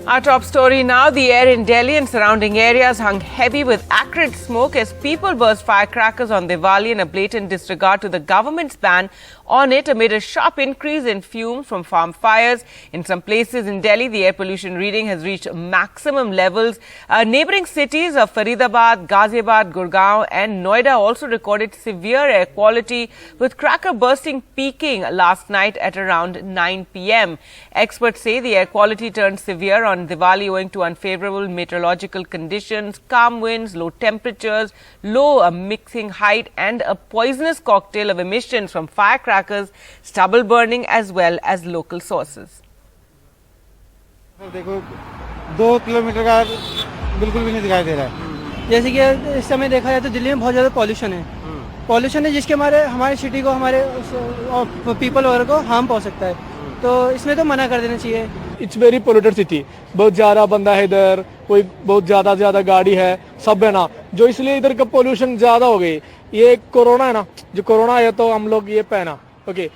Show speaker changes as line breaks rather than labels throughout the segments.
Our top story now, the air in Delhi and surrounding areas hung heavy with acrid smoke as people burst firecrackers on Diwali in a blatant disregard to the government's ban on it amid a sharp increase in fumes from farm fires. In some places in Delhi, the air pollution reading has reached maximum levels. Neighbouring cities of Faridabad, Ghaziabad, Gurgaon and Noida also recorded severe air quality, with cracker bursting peaking last night at around 9 p.m. Experts say the air quality turned severe on Diwali owing to unfavourable meteorological conditions, calm winds, low temperatures, low mixing height and a poisonous cocktail of emissions from firecrackers, stubble burning as well as local sources.
देखो 2 kilometre का बिल्कुल भी नहीं दिखाई दे रहा है। जैसे कि इस समय देखा जाए तो दिल्ली में बहुत ज़्यादा पॉल्यूशन है जिसके हमारे सिटी को हमारे पीपल वगैरह को हार्म पहुंच सकता है, तो इसमें तो मना कर देना चाहिए।
इट्स वेरी पोल्यूटेड सिटी, बहुत ज़्यादा बंदा है इधर, कोई बहुत ज़्यादा गाड़ी है, सब है ना, जो इसलिए इधर का पोल्यूशन ज़्यादा हो गई। ये कोरोना है ना, जो कोरोना आया तो हम लोग ये पहना, okay,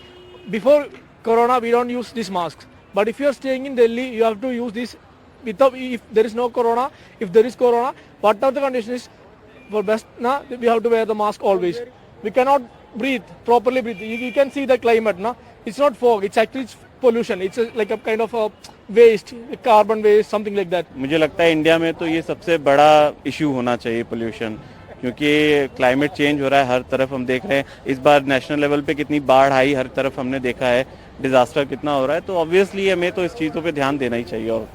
before corona we don't use this mask, but if you are staying in Delhi you have to use this without, if there is no corona, if there is corona, whatever the condition is, for best na we have to wear the mask always. We cannot properly breathe. You can see the climate na, it's not fog, it's actually pollution, it's like a kind of a waste, carbon waste, something like that.
मुझे लगता है India में तो ये सबसे बड़ा issue होना चाहिए पोल्यूशन, क्योंकि क्लाइमेट चेंज हो रहा है, हर तरफ हम देख रहे हैं। इस बार नेशनल लेवल पे कितनी बाढ़ आई, हर तरफ हमने देखा है, डिजास्टर कितना हो रहा है, तो ऑब्वियसली हमें तो इस चीज़ों पे ध्यान देना ही चाहिए। और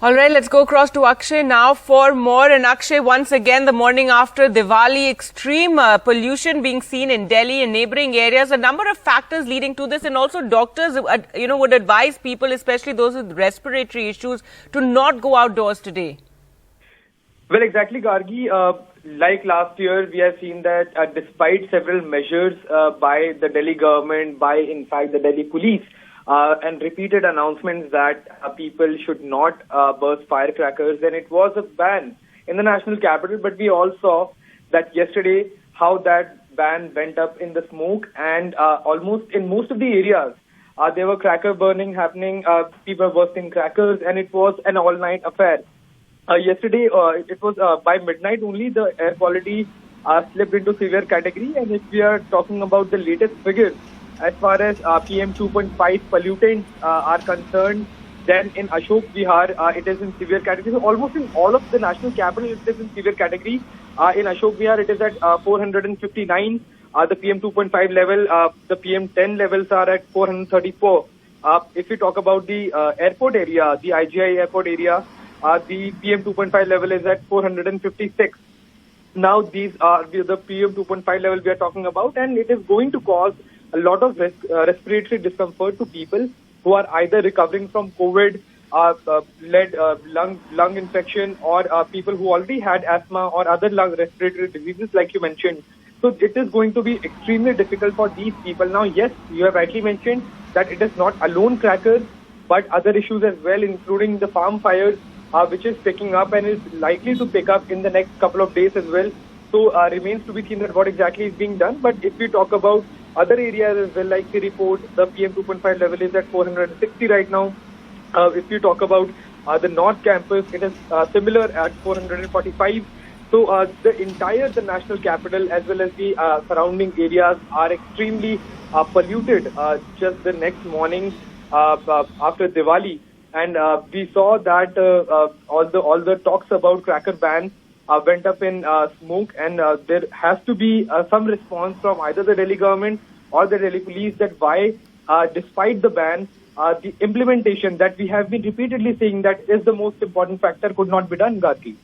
all right, let's go across to Akshay now for more. And Akshay, once again, the morning after Diwali, extreme pollution being seen in Delhi and neighbouring areas. A number of factors leading to this, and also doctors, would advise people, especially those with respiratory issues, to not go outdoors today.
Well, exactly, Gargi. Like last year, we have seen that despite several measures by the Delhi government, by in fact the Delhi police, and repeated announcements that people should not burst firecrackers, and it was a ban in the national capital. But we all saw that yesterday how that ban went up in the smoke, and almost in most of the areas there were cracker burning happening, people were bursting crackers, and it was an all-night affair. Yesterday, it was by midnight only the air quality slipped into severe category, and if we are talking about the latest figures, as far as PM 2.5 pollutants are concerned, then in Ashok Vihar, it is in severe category. So almost in all of the national capital, it is in severe category. In Ashok Vihar, it is at 459. The PM 2.5 level, the PM 10 levels are at 434. If we talk about the airport area, the IGI airport area, the PM 2.5 level is at 456. Now these are the PM 2.5 level we are talking about, and it is going to cause a lot of respiratory discomfort to people who are either recovering from COVID, lung infection, or people who already had asthma or other lung respiratory diseases like you mentioned. So it is going to be extremely difficult for these people. Now, yes, you have rightly mentioned that it is not alone crackers, but other issues as well, including the farm fires, which is picking up and is likely to pick up in the next couple of days as well. So remains to be seen that what exactly is being done. But if we talk about other areas as well, like the report, the PM 2.5 level is at 460 right now. If you talk about the North Campus, it is similar at 445. So the national capital as well as the surrounding areas are extremely polluted just the next morning after Diwali. And we saw that all the talks about cracker bans went up in smoke, and there has to be some response from either the Delhi government or the Delhi police that why, despite the ban, the implementation that we have been repeatedly saying that is the most important factor could not be done, Gargi.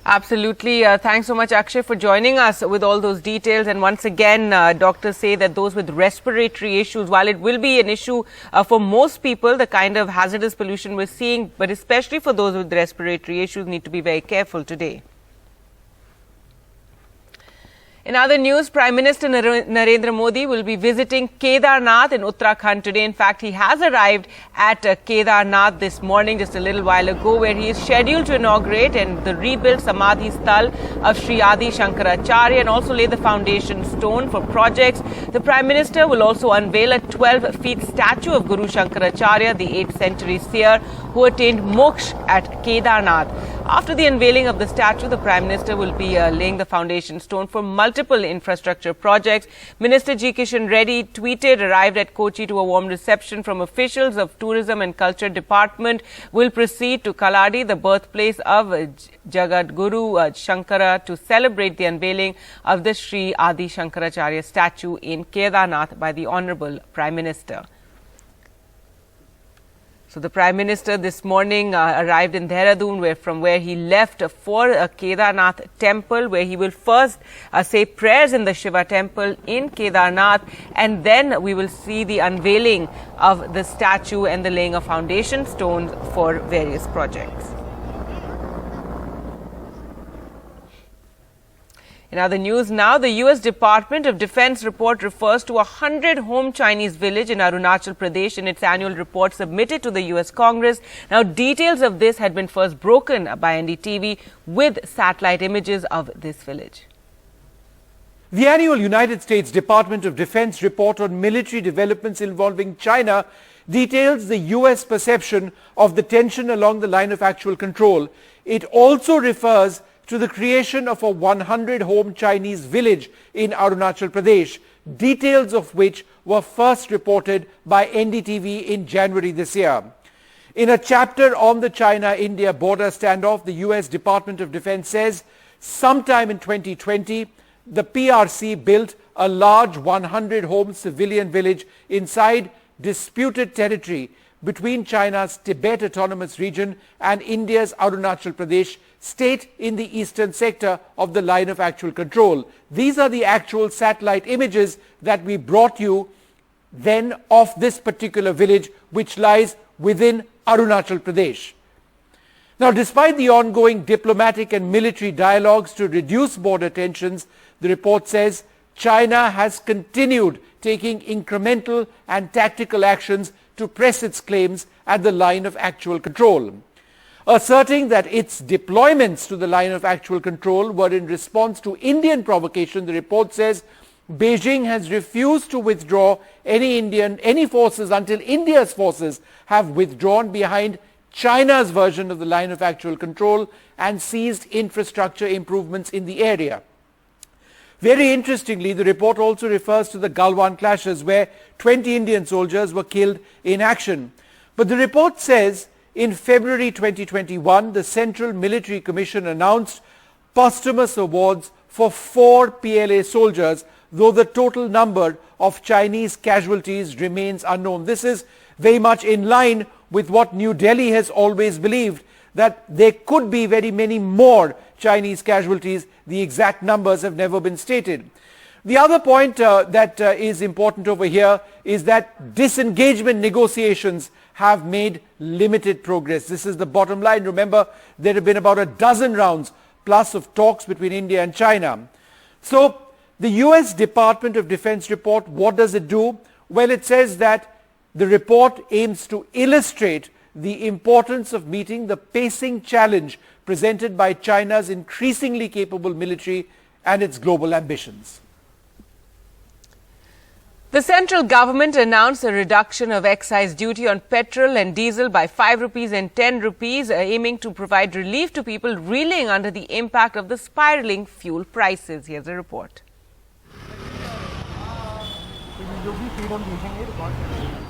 Absolutely. Thanks so much, Akshay, for joining us with all those details. And once again, doctors say that those with respiratory issues, while it will be an issue for most people, the kind of hazardous pollution we're seeing, but especially for those with respiratory issues, need to be very careful today. In other news, Prime Minister Narendra Modi will be visiting Kedarnath in Uttarakhand today. In fact, he has arrived at Kedarnath this morning, just a little while ago, where he is scheduled to inaugurate and the rebuilt Samadhi Sthal of Sri Adi Shankaracharya and also lay the foundation stone for projects. The Prime Minister will also unveil a 12-feet statue of Guru Shankaracharya, the 8th century seer who attained moksha at Kedarnath. After the unveiling of the statue, the Prime Minister will be laying the foundation stone for multiple infrastructure projects. Minister G. Kishan Reddy tweeted, arrived at Kochi to a warm reception from officials of Tourism and Culture Department, will proceed to Kaladi, the birthplace of Jagadguru Shankara, to celebrate the unveiling of the Sri Adi Shankaracharya statue in Kedarnath by the Honourable Prime Minister. So the Prime Minister this morning arrived in Dehradun, from where he left for Kedarnath temple, where he will first say prayers in the Shiva temple in Kedarnath, and then we will see the unveiling of the statue and the laying of foundation stones for various projects. In other news now, the U.S. Department of Defense report refers to a 100-home Chinese village in Arunachal Pradesh in its annual report submitted to the U.S. Congress. Now, details of this had been first broken by NDTV with satellite images of this village.
The annual United States Department of Defense report on military developments involving China details the U.S. perception of the tension along the line of actual control. It also refers to the creation of a 100-home Chinese village in Arunachal Pradesh, details of which were first reported by NDTV in January this year. In a chapter on the China-India border standoff, the U.S. Department of Defense says sometime in 2020, the PRC built a large 100-home civilian village inside disputed territory between China's Tibet Autonomous Region and India's Arunachal Pradesh state in the eastern sector of the line of actual control. These are the actual satellite images that we brought you then of this particular village, which lies within Arunachal Pradesh. Now, despite the ongoing diplomatic and military dialogues to reduce border tensions, the report says China has continued taking incremental and tactical actions to press its claims at the line of actual control. Asserting that its deployments to the line of actual control were in response to Indian provocation, the report says Beijing has refused to withdraw any forces until India's forces have withdrawn behind China's version of the line of actual control and seized infrastructure improvements in the area. Very interestingly, the report also refers to the Galwan clashes where 20 Indian soldiers were killed in action. But the report says in February 2021, the Central Military Commission announced posthumous awards for 4 PLA soldiers, though the total number of Chinese casualties remains unknown. This is very much in line with what New Delhi has always believed, that there could be very many more Chinese casualties. The exact numbers have never been stated. The other point that is important over here is that disengagement negotiations have made limited progress. This is the bottom line. Remember, there have been about a dozen rounds plus of talks between India and China. So the US Department of Defense report, what does it do? Well, it says that the report aims to illustrate the importance of meeting the pacing challenge presented by China's increasingly capable military and its global ambitions.
The central government announced a reduction of excise duty on petrol and diesel by 5 rupees and 10 rupees, aiming to provide relief to people reeling under the impact of the spiraling fuel prices. Here's a report.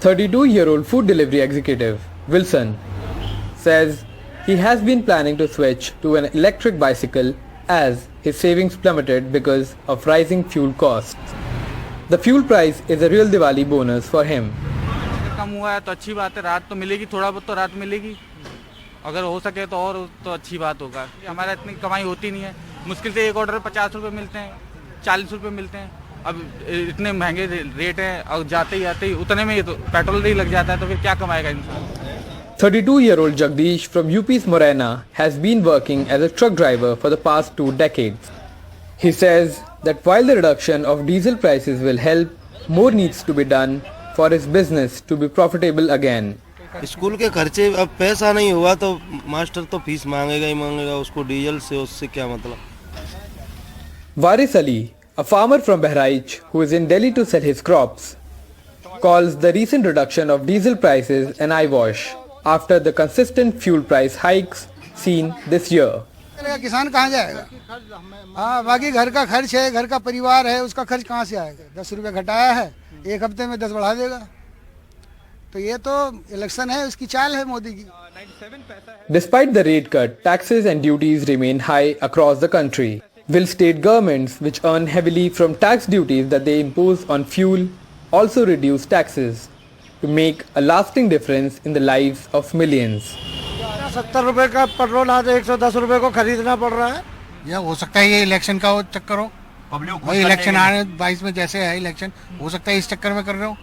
32-year-old food delivery executive Wilson says he has been planning to switch to an electric bicycle as his savings plummeted because of rising fuel costs. The fuel price is a real Diwali bonus for him.
कम हुआ है तो अच्छी बात है, रात तो मिलेगी, थोड़ा बहुत तो रात मिलेगी, अगर हो सके तो और तो अच्छी बात होगा। हमारा इतनी कमाई होती नहीं है, मुश्किल से एक ऑर्डर 50 रुपए मिलते हैं, 40 रुपए मिलते हैं, अब इतने महंगे रेट हैं और जाते ही उतने में तो पेट्रोल ही लग जाता है, तो फिर क्या कमाएगा इंसान।
32-year-old Jagdish from UP's Morena has been working as a truck driver for the past 2 decades. He says that while the reduction of diesel prices will help, more needs to be done for his business to be profitable again.
School के खर्चे अब पैसा नहीं हुआ तो master तो fees मांगेगा ही मांगेगा, उसको डीजल से उससे क्या मतलब.
Waris Ali, a farmer from Bahraich who is in Delhi to sell his crops, calls the recent reduction of diesel prices an eyewash after the consistent fuel price hikes seen this year.
किसान कहाँ जाएगा? हाँ, बाकी घर का खर्च है, घर का परिवार है, उसका खर्च कहाँ से आएगा? 10 रुपये घटाया है, एक हफ्ते में 10 बढ़ा देगा. तो ये तो इलेक्शन है, उसकी चाल है मोदी की.
Despite the rate cut, taxes and duties remain high across the country. Will state governments which earn heavily from tax duties that they impose on fuel also reduce taxes to make a lasting difference in the lives of millions?
70 रुपए का petrol आज 110 रुपए को खरीदना पड़ रहा है. यह हो सकता है ये इलेक्शन का चक्कर हो. वही इलेक्शन आने 22 में जैसे है इलेक्शन, हो सकता है इस चक्कर में कर रहे हो,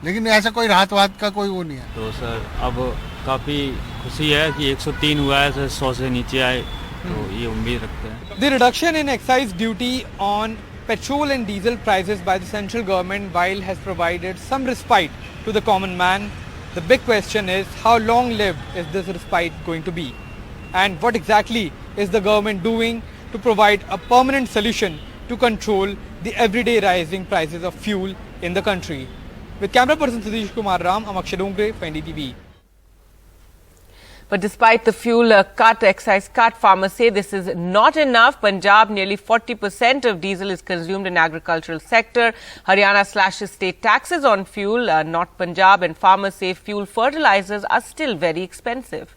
लेकिन ऐसा कोई राहत वात का कोई वो नहीं है.
तो सर अब काफ़ी खुशी है कि 103 हुआ है, सर 100 से नीचे आए, तो ये उम्मीद रखते हैं.
The reduction in excise duty on petrol and diesel prices by the central government, while has provided some respite to the common man, the big question is how long-lived is this respite going to be, and what exactly is the government doing to provide a permanent solution to control the everyday rising prices of fuel in the country. With camera person Satish Kumar Ram, I'm Akshay Dongre for NDTV.
But despite the fuel excise cut, farmers say this is not enough. Punjab, nearly 40% of diesel is consumed in agricultural sector. Haryana slashes state taxes on fuel, not Punjab, and farmers say fuel fertilizers are still very expensive.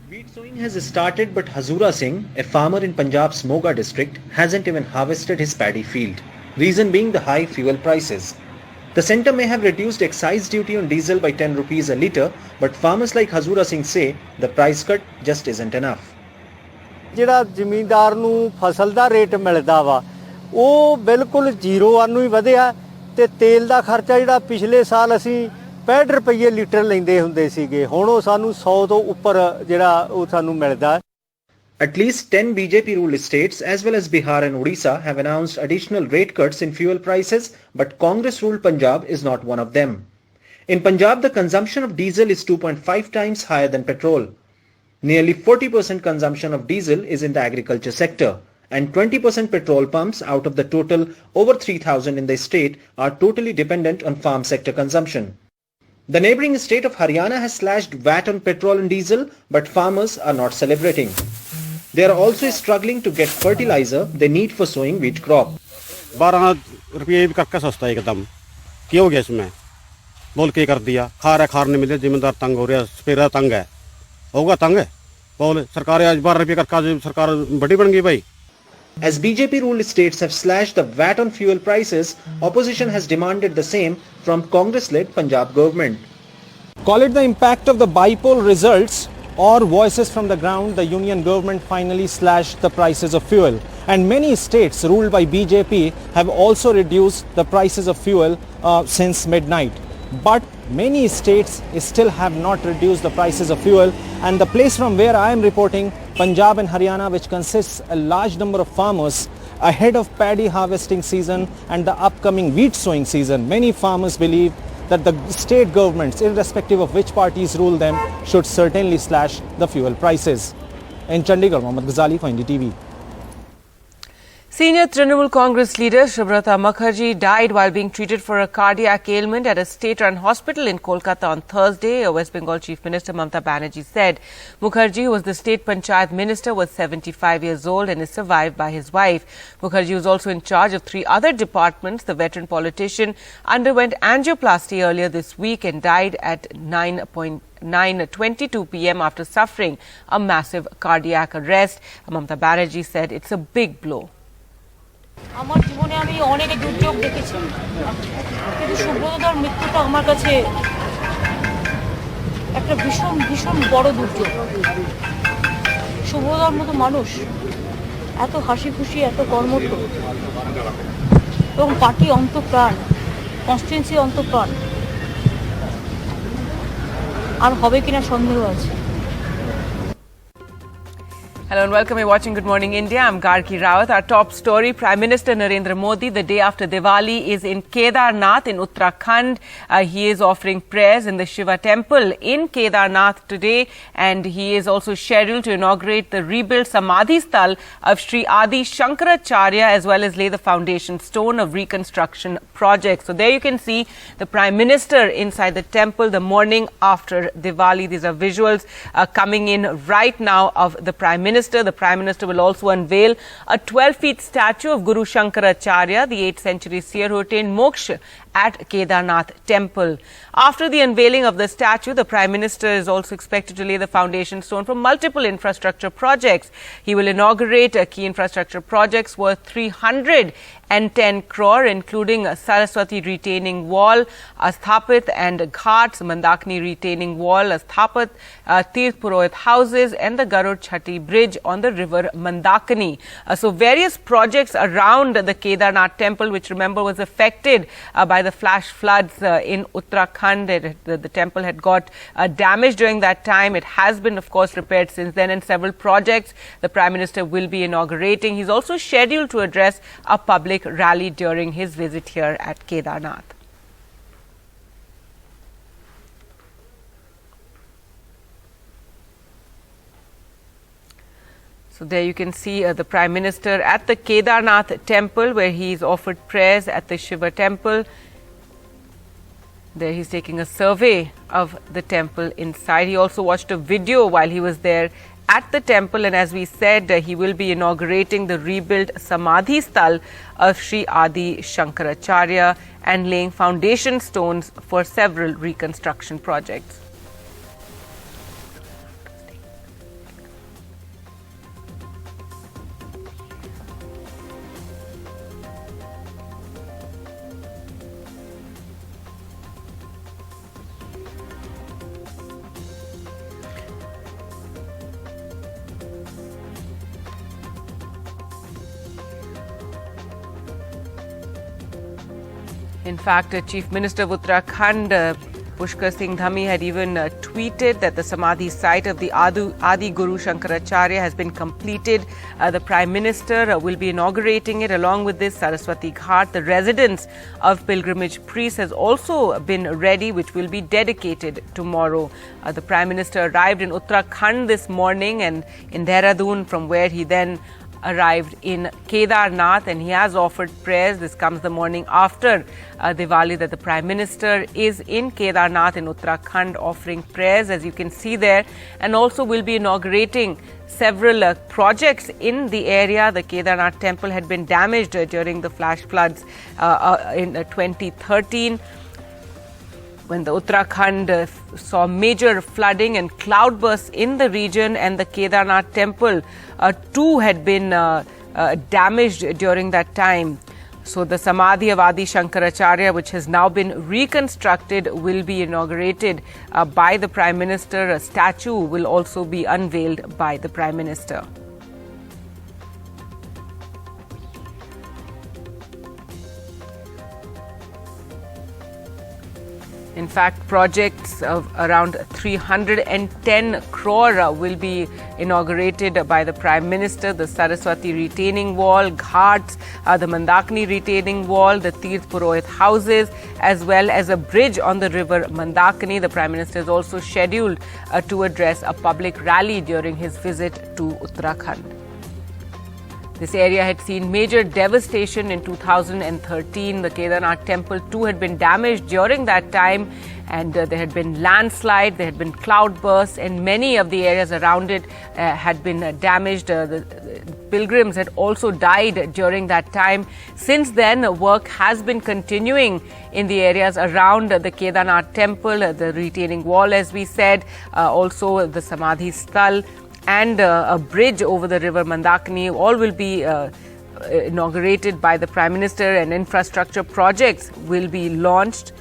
Wheat sowing has started, but Hazura Singh, a farmer in Punjab's Moga district, hasn't even harvested his paddy field. Reason being the high fuel prices. The centre may have reduced excise duty on diesel by 10 rupees a litre, but farmers like Hazura Singh say the price cut just isn't enough.
ਜਿਹੜਾ ਜ਼ਿਮੀਂਦਾਰ ਨੂੰ ਫਸਲ ਦਾ rate ਮਿਲਦਾ ਵਾ ਉਹ ਬਿਲਕੁਲ zero ਨੂੰ ਹੀ ਵਧਿਆ ਤੇ ਤੇਲ ਦਾ ਖਰਚਾ ਜਿਹੜਾ ਪਿਛਲੇ ਸਾਲ ਅਸੀਂ 65 ਰੁਪਏ ਲੀਟਰ ਲੈਂਦੇ ਹੁੰਦੇ ਸੀਗੇ ਹੁਣ ਉਹ ਸਾਨੂੰ 100 ਤੋਂ ਉੱਪਰ ਜਿਹੜਾ ਉਹ ਸਾਨੂੰ ਮਿਲਦਾ.
At least 10 BJP-ruled states as well as Bihar and Odisha have announced additional rate cuts in fuel prices, but Congress-ruled Punjab is not one of them. In Punjab, the consumption of diesel is 2.5 times higher than petrol. Nearly 40% consumption of diesel is in the agriculture sector, and 20% petrol pumps out of the total over 3,000 in the state are totally dependent on farm sector consumption. The neighbouring state of Haryana has slashed VAT on petrol and diesel, but farmers are not celebrating. They are also struggling to get fertilizer they need for sowing wheat crop.
12 रुपये भी करके सस्ता एकदम क्यों गया इसमें बोल के कर दिया खार नहीं मिले जिम्मेदार तंग हो रहा स्पेरा तंग है होगा तंग है बोल सरकार आज 12 रुपये करके सरकार बड़ी बन गई भाई.
As BJP-ruled states have slashed the VAT on fuel prices, opposition has demanded the same from Congress-led Punjab government.
Call it the impact of the bipole results or voices from the ground, the union government finally slashed the prices of fuel. And many states ruled by BJP have also reduced the prices of fuel since midnight. But many states still have not reduced the prices of fuel. And the place from where I am reporting, Punjab and Haryana, which consists a large number of farmers, ahead of paddy harvesting season and the upcoming wheat sowing season, many farmers believe that the state governments, irrespective of which parties rule them, should certainly slash the fuel prices. In Chandigarh, Mohammad Ghazali for NDTV.
Senior Trinamool Congress leader Subrata Mukherjee died while being treated for a cardiac ailment at a state-run hospital in Kolkata on Thursday. West Bengal Chief Minister Mamata Banerjee said Mukherjee, who was the state panchayat minister, was 75 years old and is survived by his wife. Mukherjee was also in charge of 3 other departments. The veteran politician underwent angioplasty earlier this week and died at 9:22 p.m. after suffering a massive cardiac arrest. Mamata Banerjee said it's a big blow.
আমার জীবনে আমি অনেক দুর্যোগ দেখেছি কিন্তু সুব্রতদার মৃত্যুটা আমার কাছে একটা ভীষণ ভীষণ বড় দুর্যোগ সুব্রতদার মতো মানুষ এত হাসি খুশি এত কর্মঠ এবং পার্টি অন্তঃপ্রাণ কনস্টিটুয়েন্সি অন্তঃপ্রাণ আর হবে কিনা সন্দেহ আছে
Hello and welcome. You're watching Good Morning India. I'm Gargi Rawat. Our top story, Prime Minister Narendra Modi, the day after Diwali, is in Kedarnath in Uttarakhand. He is offering prayers in the Shiva temple in Kedarnath today, and he is also scheduled to inaugurate the rebuilt Samadhi Sthal of Sri Adi Shankaracharya, as well as lay the foundation stone of reconstruction projects. So there you can see the Prime Minister inside the temple the morning after Diwali. These are visuals coming in right now of the Prime Minister. The Prime Minister will also unveil a 12-feet statue of Guru Shankaracharya, the 8th century seer who attained moksha at Kedarnath temple. After the unveiling of the statue, the Prime Minister is also expected to lay the foundation stone for multiple infrastructure projects. He will inaugurate key infrastructure projects worth 310 crore, including Saraswati retaining wall, Asthapit and Ghats, Mandakini retaining wall, Asthapit, Tirth Purohit houses, and the Garud Chhati bridge on the river Mandakini. So various projects around the Kedarnath temple, which remember was affected by the flash floods in Uttarakhand. The temple had got damaged during that time. It has been, of course, repaired since then, and several projects the Prime Minister will be inaugurating. He's also scheduled to address a public rally during his visit here at Kedarnath. So there you can see the Prime Minister at the Kedarnath temple, where he's offered prayers at the Shiva temple. There he's taking a survey of the temple inside. He also watched a video while he was there at the temple, and as we said, he will be inaugurating the rebuilt Samadhi Sthal of Sri Adi Shankaracharya and laying foundation stones for several reconstruction projects. In fact, Chief Minister of Uttarakhand, Pushkar Singh Dhami, had even tweeted that the Samadhi site of the Adi Guru Shankaracharya has been completed. The Prime Minister will be inaugurating it. Along with this, Saraswati Ghat, the residence of pilgrimage priests, has also been ready, which will be dedicated tomorrow. The Prime Minister arrived in Uttarakhand this morning and in Dehradun, from where he then arrived in Kedarnath, and he has offered prayers. This comes the morning after Diwali, that the Prime Minister is in Kedarnath in Uttarakhand offering prayers, as you can see there, and also will be inaugurating several projects in the area. The Kedarnath temple had been damaged during the flash floods in 2013. When the Uttarakhand saw major flooding and cloudbursts in the region, and the Kedarnath temple too had been damaged during that time. So the Samadhi of Adi Shankaracharya, which has now been reconstructed, will be inaugurated by the Prime Minister. A statue will also be unveiled by the Prime Minister. In fact, projects of around 310 crore will be inaugurated by the Prime Minister. The Saraswati retaining wall, Ghats, the Mandakini retaining wall, the Tirth Purohit houses, as well as a bridge on the river Mandakini. The Prime Minister is also scheduled to address a public rally during his visit to Uttarakhand. This area had seen major devastation in 2013. The Kedarnath temple too had been damaged during that time, and there had been landslide, there had been cloudbursts, and many of the areas around it had been damaged. The pilgrims had also died during that time. Since then, work has been continuing in the areas around the Kedarnath temple, the retaining wall, as we said, also the Samadhi Sthal, and a bridge over the river Mandakini. All will be inaugurated by the Prime Minister, and infrastructure projects will be launched.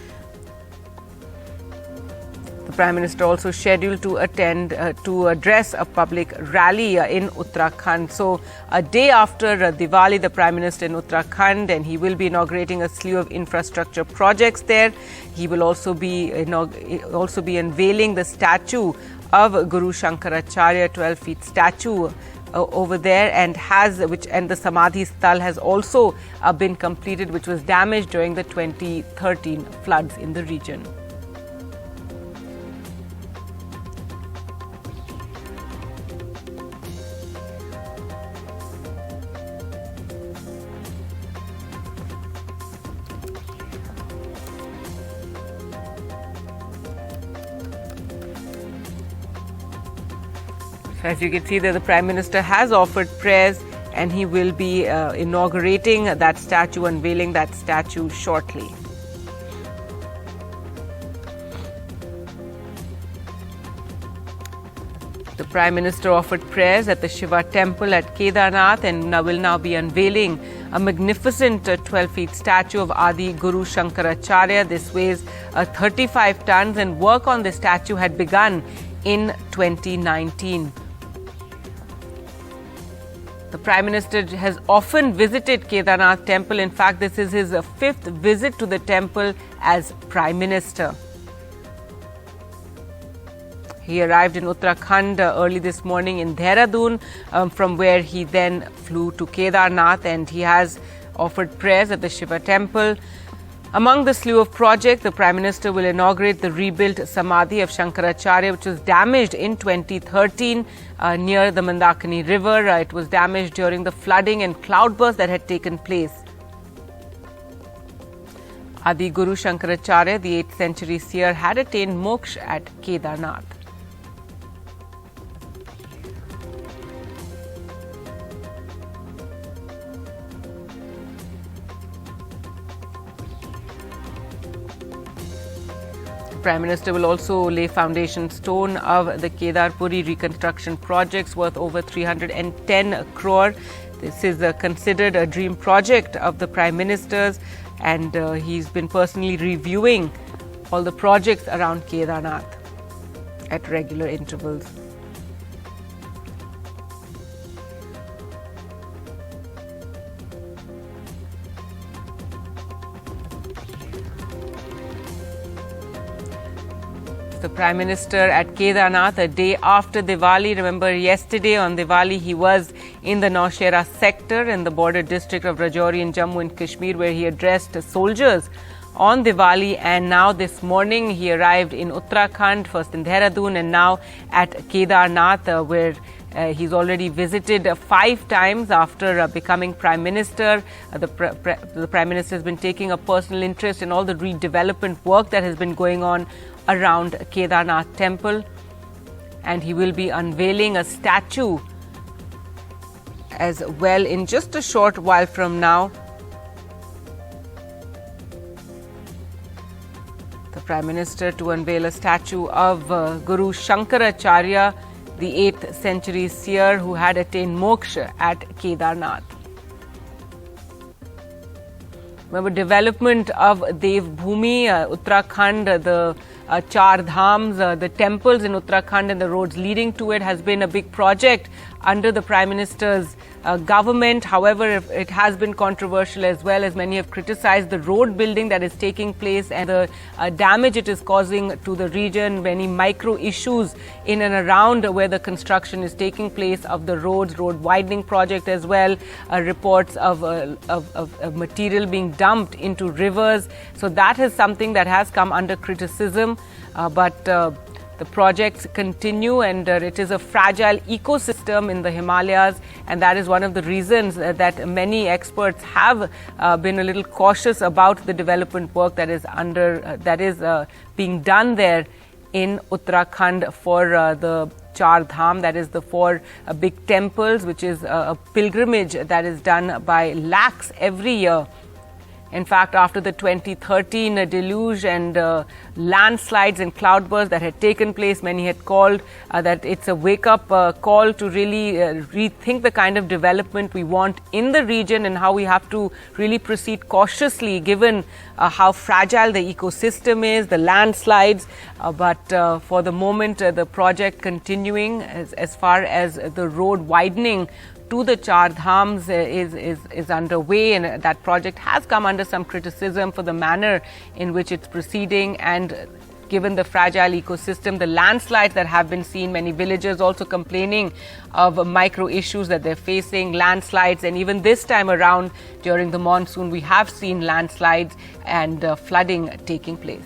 The Prime Minister also scheduled to attend to address a public rally in Uttarakhand. So a day after Diwali, the Prime Minister in Uttarakhand, and he will be inaugurating a slew of infrastructure projects there. He will also be unveiling the statue of Guru Shankaracharya, 12-feet statue over there, and the Samadhi Sthal has also been completed, which was damaged during the 2013 floods in the region. As you can see there, the Prime Minister has offered prayers, and he will be inaugurating that statue, unveiling that statue shortly. The Prime Minister offered prayers at the Shiva temple at Kedarnath and will now be unveiling a magnificent 12-feet statue of Adi Guru Shankaracharya. This weighs 35 tons, and work on the statue had begun in 2019. The Prime Minister has often visited Kedarnath temple. In fact, this is his fifth visit to the temple as Prime Minister. He arrived in Uttarakhand early this morning in Dehradun, from where he then flew to Kedarnath, and he has offered prayers at the Shiva temple. Among the slew of projects, the Prime Minister will inaugurate the rebuilt Samadhi of Shankaracharya, which was damaged in 2013 near the Mandakini River. It was damaged during the flooding and cloudburst that had taken place. Adi Guru Shankaracharya, the 8th century seer, had attained moksha at Kedarnath. Prime Minister will also lay foundation stone of the Kedarpuri reconstruction projects worth over 310 crore. This is considered a dream project of the Prime Minister's, and he's been personally reviewing all the projects around Kedarnath at regular intervals. The Prime Minister at Kedarnath a day after Diwali. Remember, yesterday on Diwali he was in the Naushera sector in the border district of Rajouri in Jammu and Kashmir, where he addressed soldiers on Diwali, and now this morning he arrived in Uttarakhand, first in Dehradun and now at Kedarnath, where he's already visited 5 times after becoming Prime Minister. The Prime Minister has been taking a personal interest in all the redevelopment work that has been going on around Kedarnath temple, and he will be unveiling a statue as well in just a short while from now. The Prime Minister to unveil a statue of Guru Shankaracharya, the 8th century seer who had attained moksha at Kedarnath. Remember, development of Devbhoomi, Uttarakhand, the Char Dhams, the temples in Uttarakhand and the roads leading to it has been a big project under the Prime Minister's government. However, it has been controversial as well, as many have criticized the road building that is taking place and the damage it is causing to the region, many micro issues in and around where the construction is taking place of the road widening project as well, reports of material being dumped into rivers. So that is something that has come under criticism, but the projects continue, and it is a fragile ecosystem in the Himalayas, and that is one of the reasons that many experts have been a little cautious about the development work that is being done there in Uttarakhand for the Char Dham, that is the 4 big temples, which is a pilgrimage that is done by lakhs every year. In fact, after the 2013 deluge and landslides and cloudbursts that had taken place, many had called that it's a wake-up call to really rethink the kind of development we want in the region and how we have to really proceed cautiously given how fragile the ecosystem is, the landslides. But for the moment, the project continuing as far as the road widening to the Char Dhams is underway, and that project has come under some criticism for the manner in which it's proceeding, and given the fragile ecosystem, the landslides that have been seen, many villagers also complaining of micro issues that they're facing, landslides, and even this time around during the monsoon, we have seen landslides and flooding taking place.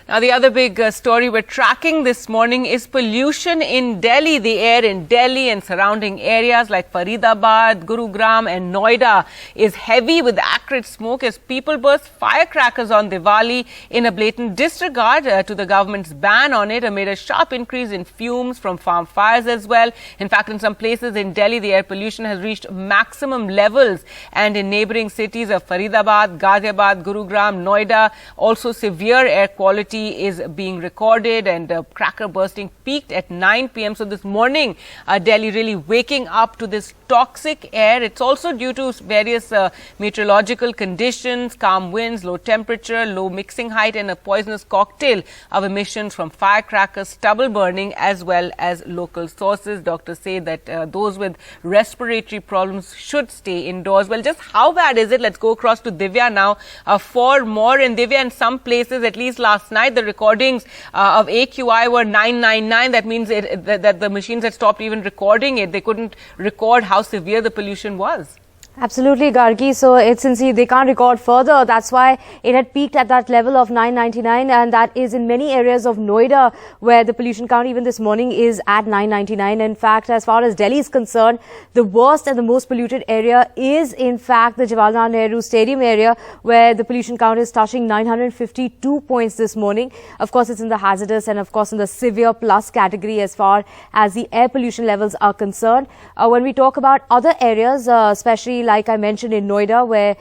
Now, the other big story we're tracking this morning is pollution in Delhi. The air in Delhi and surrounding areas like Faridabad, Gurgaon and Noida is heavy with acrid smoke as people burst firecrackers on Diwali in a blatant disregard to the government's ban on it amid a sharp increase in fumes from farm fires as well. In fact, in some places in Delhi, the air pollution has reached maximum levels, and in neighbouring cities of Faridabad, Ghaziabad, Gurgaon, Noida, also severe air quality is being recorded, and cracker bursting peaked at 9 p.m. So this morning, Delhi really waking up to this toxic air. It's also due to various meteorological conditions, calm winds, low temperature, low mixing height, and a poisonous cocktail of emissions from firecrackers, stubble burning, as well as local sources. Doctors say that those with respiratory problems should stay indoors. Well, just how bad is it? Let's go across to Divya now for more. And Divya, in some places, at least last night, the recordings of AQI were 999. That means that the machines had stopped even recording it. They couldn't record how severe the pollution was.
Absolutely, Gargi. So it's since they can't record further, that's why it had peaked at that level of 999, and that is in many areas of Noida where the pollution count even this morning is at 999. In fact, as far as Delhi is concerned, the worst and the most polluted area is in fact the Jawaharlal Nehru Stadium area, where the pollution count is touching 952 points this morning. Of course, it's in the hazardous and of course in the severe plus category as far as the air pollution levels are concerned. When we talk about other areas, especially like I mentioned in Noida, where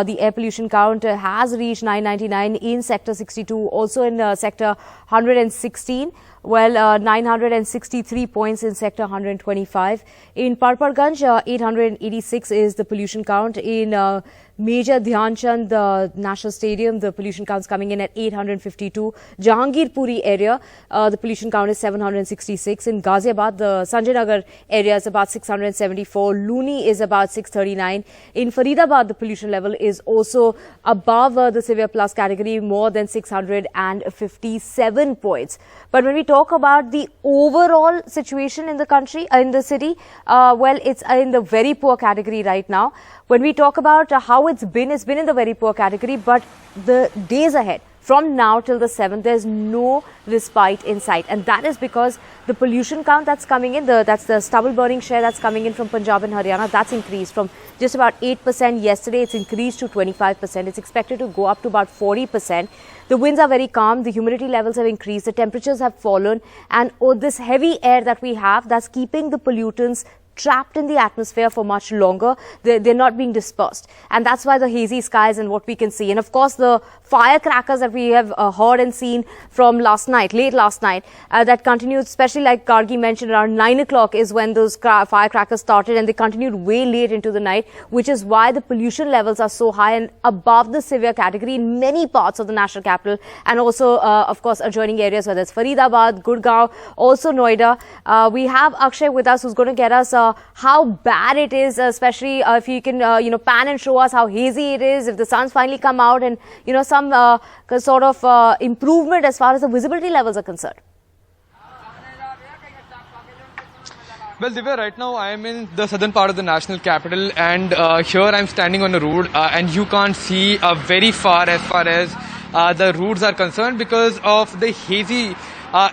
the air pollution count has reached 999 in Sector 62, also in Sector 116. Well, 963 points in Sector 125. In Parparganj, 886 is the pollution count. In Major Dhyan Chand National Stadium, the pollution count is coming in at 852. Jahangirpuri area, the pollution count is 766. In Ghaziabad, the Sanjay Nagar area is about 674. Luni is about 639. In Faridabad, the pollution level is also above the severe plus category, more than 657 points. But when we talk about the overall situation in the country, in the city, well, it's in the very poor category right now. When we talk about how it's been in the very poor category, but the days ahead, from now till the 7th, there's no respite in sight. And that is because the pollution count that's coming in, that's the stubble burning share that's coming in from Punjab and Haryana, that's increased from just about 8% yesterday. It's increased to 25%. It's expected to go up to about 40%. The winds are very calm. The humidity levels have increased. The temperatures have fallen. And this heavy air that we have, that's keeping the pollutants trapped in the atmosphere for much longer. They're not being dispersed. And that's why the hazy skies and what we can see. And of course, the firecrackers that we have heard and seen from last night, late last night, that continued, especially like Gargi mentioned, around 9 o'clock is when those firecrackers started, and they continued way late into the night, which is why the pollution levels are so high and above the severe category in many parts of the national capital, and also, of course, adjoining areas, whether it's Faridabad, Gurgaon, also Noida. We have Akshay with us, who's going to get us how bad it is, especially if you can, pan and show us how hazy it is, if the sun's finally come out, and, some sort of improvement as far as the visibility levels are concerned.
Well, Divya, right now I am in the southern part of the national capital, and here I am standing on a road, and you can't see very far as the roads are concerned because of the hazy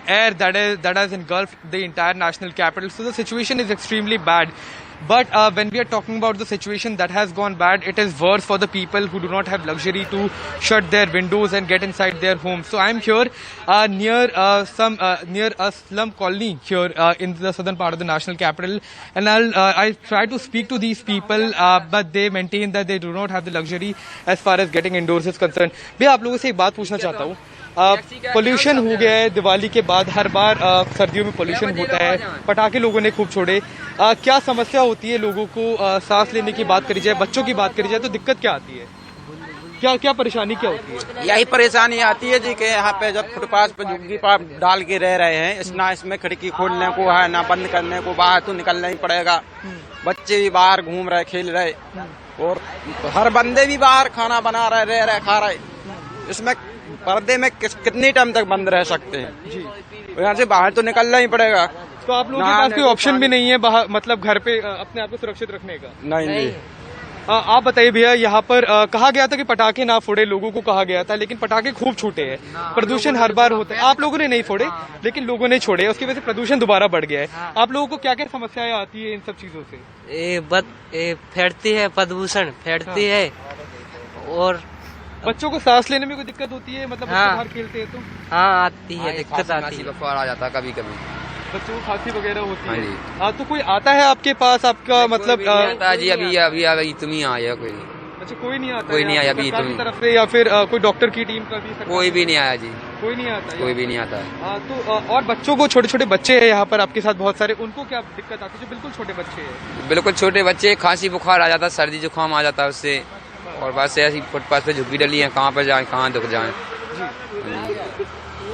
air that has engulfed the entire national capital. So the situation is extremely bad. But when we are talking about the situation that has gone bad, it is worse for the people who do not have luxury to shut their windows and get inside their homes. So I am here near a slum colony here in the southern part of the national capital, and I try to speak to these people, but they maintain that they do not have the luxury as far as getting indoors is concerned. मैं आप लोगों से एक बात पूछना चाहता हूँ. Pollution हो गया है दिवाली के बाद, हर बार सर्दियों में पोल्यूशन होता है, पटाखे लोगों ने खूब छोड़े. क्या समस्या होती है लोगों को? सांस लेने की बात करी जाए, बच्चों की बात करी जाए, तो दिक्कत क्या आती है? क्या परेशानी क्या होती है?
यही परेशानी आती है जी कि यहाँ पे जब फुटपाथ पे झुग्गी पर डाल के रह रहे हैं, ना इसमें खिड़की खोलने को है, ना बंद करने को, बाहर तो निकलना ही पड़ेगा. बच्चे भी बाहर घूम रहे, खेल रहे, और हर बंदे भी बाहर खाना बना रहे, रह रहे, खा रहे। इसमें पर्दे में कितनी टाइम तक बंद रह सकते हैं जी? यहाँ से बाहर तो निकलना ही पड़ेगा।
तो आप लोगों के पास कोई ऑप्शन भी नहीं है बाहर, मतलब घर पे अपने आप को सुरक्षित रखने का?
नहीं।
आप बताइए भैया, यहाँ पर कहा गया था कि पटाखे ना फोड़े, लोगों को कहा गया था, लेकिन पटाखे खूब छूटे हैं, प्रदूषण हर बार होता है। आप लोगों ने नहीं फोड़े, लेकिन लोगों ने छोड़े, उसकी वजह से प्रदूषण दोबारा बढ़ गया है। आप लोगों को क्या क्या समस्याएं आती है इन सब चीजों से?
फैलती है, प्रदूषण फैलती है, और
बच्चों को सांस लेने में कोई दिक्कत होती है, मतलब बच्चे बाहर खेलते हैं तो?
हाँ आती है, दिक्कत आती है,
बुखार आ जाता है कभी कभी,
बच्चों को खांसी वगैरह होती है। तो कोई आता है आपके पास, आपका मतलब?
जी अभी तुम ही आया कोई?
अच्छा, कोई नहीं आता?
कोई नहीं आया अभी
तुम तरफ से, या फिर कोई डॉक्टर की टीम का भी?
कोई भी नहीं आया जी,
कोई नहीं आता?
कोई भी नहीं आता।
तो और बच्चों को, छोटे छोटे बच्चे हैं यहाँ पर आपके साथ बहुत सारे, उनको क्या दिक्कत आती है जो बिल्कुल छोटे बच्चे हैं?
बिल्कुल छोटे बच्चे, खांसी बुखार आ जाता है, सर्दी जुकाम आ जाता है उससे, और बस ऐसी फुटपाथ पे झुग्गी डली है, कहाँ पर जाए, कहाँ दुख जाए।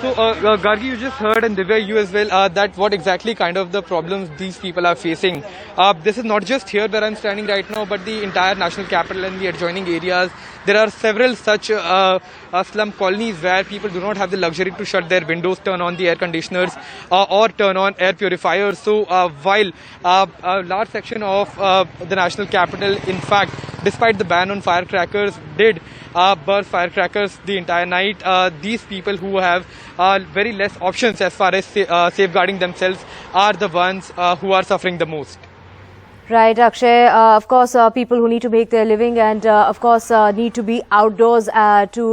So, Gargi, you just heard, and Divya, you as well, that what exactly kind of the problems these people are facing. This is not just here where I'm standing right now, but the entire national capital and the adjoining areas. There are several such slum colonies where people do not have the luxury to shut their windows, turn on the air conditioners, or turn on air purifiers. So, while a large section of the national capital, in fact, despite the ban on firecrackers, did burst firecrackers the entire night, these people who have very less options as far as safeguarding themselves are the ones who are suffering the most.
Right, Akshay. Of course, people who need to make their living and, of course, need to be outdoors to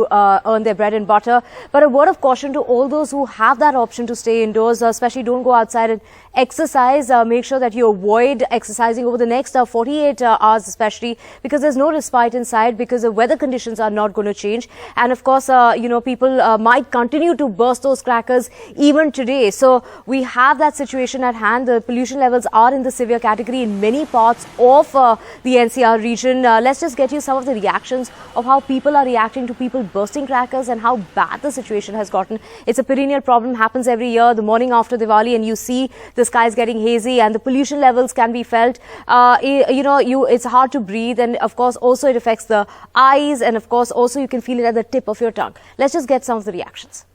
earn their bread and butter. But a word of caution to all those who have that option to stay indoors, especially don't go outside and exercise. Make sure that you avoid exercising over the next 48 hours, especially because there's no respite inside, because the weather conditions are not going to change. And, of course, people might continue to burst those crackers even today. So we have that situation at hand. The pollution levels are in the severe category in many parts of the NCR region. Let's just get you some of the reactions of how people are reacting to people bursting crackers and how bad the situation has gotten. It's a perennial problem, happens every year, the morning after Diwali, and you see the skies getting hazy and the pollution levels can be felt. It's hard to breathe, and of course also it affects the eyes, and of course also you can feel it at the tip of your tongue. Let's just get some of the reactions.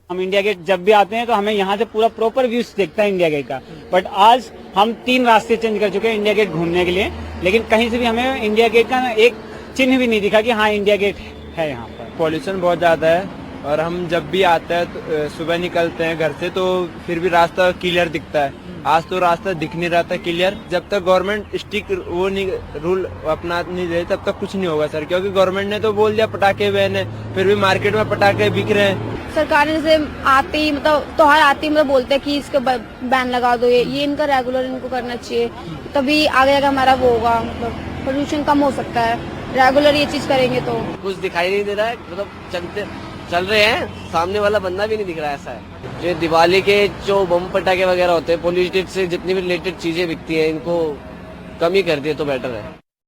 हम India gate जब भी आते हैं तो हमें यहाँ से पूरा प्रॉपर व्यू दिखता है इंडिया गेट का, बट आज हम 3 रास्ते चेंज कर चुके हैं इंडिया गेट घूमने के लिए, लेकिन कहीं से भी हमें इंडिया गेट का एक चिन्ह भी नहीं दिखा कि हाँ इंडिया गेट है यहाँ पर।
पॉल्यूशन बहुत ज्यादा है, और हम जब भी आते हैं तो सुबह निकलते हैं घर से तो फिर भी रास्ता क्लियर दिखता है। आज तो रास्ता दिख नहीं रहा था क्लियर। जब तक गवर्नमेंट स्ट्रिक्ट रूल अपना नहीं दे तब तक कुछ नहीं होगा सर, क्योंकि गवर्नमेंट ने तो बोल दिया पटाखे बैन है, फिर भी मार्केट में पटाखे बिक रहे हैं।
सरकार से आते ही मतलब त्योहार आते ही मतलब बोलते हैं कि इसका बैन लगा दो, ये इनका रेगुलर इनको करना चाहिए, तभी आगे जाकर हमारा वो होगा, मतलब पोल्यूशन कम हो सकता है रेगुलर ये चीज करेंगे तो।
कुछ दिखाई नहीं दे रहा है, मतलब चल रहे हैं, सामने वाला बंदा भी नहीं दिख रहा है। ऐसा है जो दिवाली के जो बम पटाखे वगैरह होते हैं, पॉल्यूटेड से जितनी भी रिलेटेड चीजें बिकती हैं, इनको कम ही कर दिए तो बेटर है।